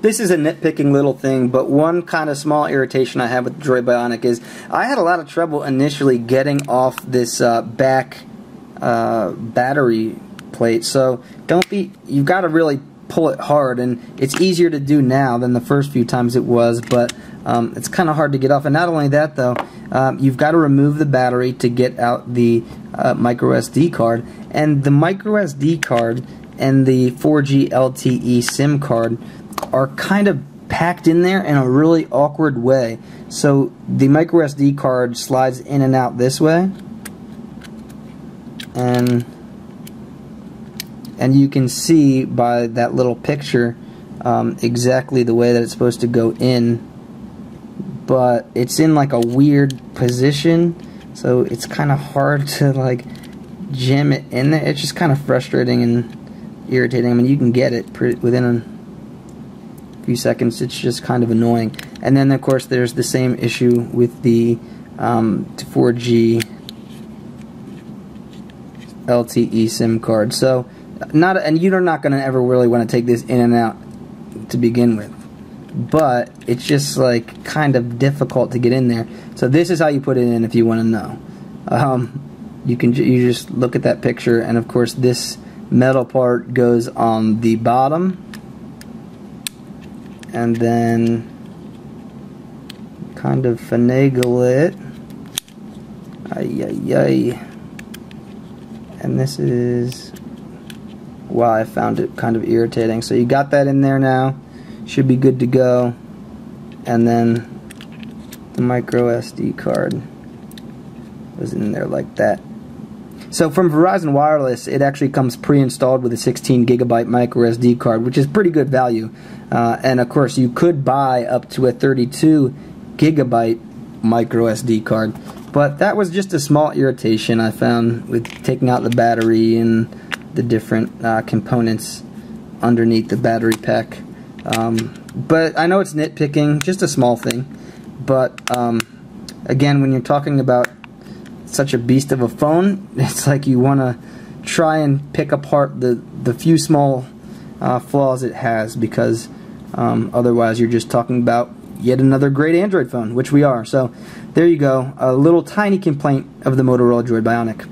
this is a nitpicking little thing, but one kind of small irritation I have with the Droid Bionic is I had a lot of trouble initially getting off this back battery plate. So you've got to really pull it hard, and it's easier to do now than the first few times it was, but it's kind of hard to get off. And not only that though, you've got to remove the battery to get out the microSD card, and the microSD card and the 4G LTE SIM card are kind of packed in there in a really awkward way. So the microSD card slides in and out this way, and you can see by that little picture exactly the way that it's supposed to go in, but it's in like a weird position, so it's kind of hard to like jam it in there. It's just kind of frustrating and irritating. I mean, you can get it within a few seconds. It's just kind of annoying. And then of course there's the same issue with the 4G LTE SIM card. So and you're not going to ever really want to take this in and out to begin with, but it's just like kind of difficult to get in there. So this is how you put it in if you want to know. You just look at that picture, and of course this metal part goes on the bottom, and then kind of finagle it. And this is why I found it kind of irritating. So you got that in there now, should be good to go. And then the micro SD card was in there like that. So from Verizon Wireless, it actually comes pre-installed with a 16 gigabyte micro SD card, which is pretty good value. And of course you could buy up to a 32 gigabyte micro SD card, but that was just a small irritation I found with taking out the battery and the different components underneath the battery pack. But I know it's nitpicking, just a small thing, but again, when you're talking about such a beast of a phone, it's like you want to try and pick apart the few small flaws it has, because otherwise you're just talking about yet another great Android phone, which we are. So there you go, a little tiny complaint of the Motorola Droid Bionic.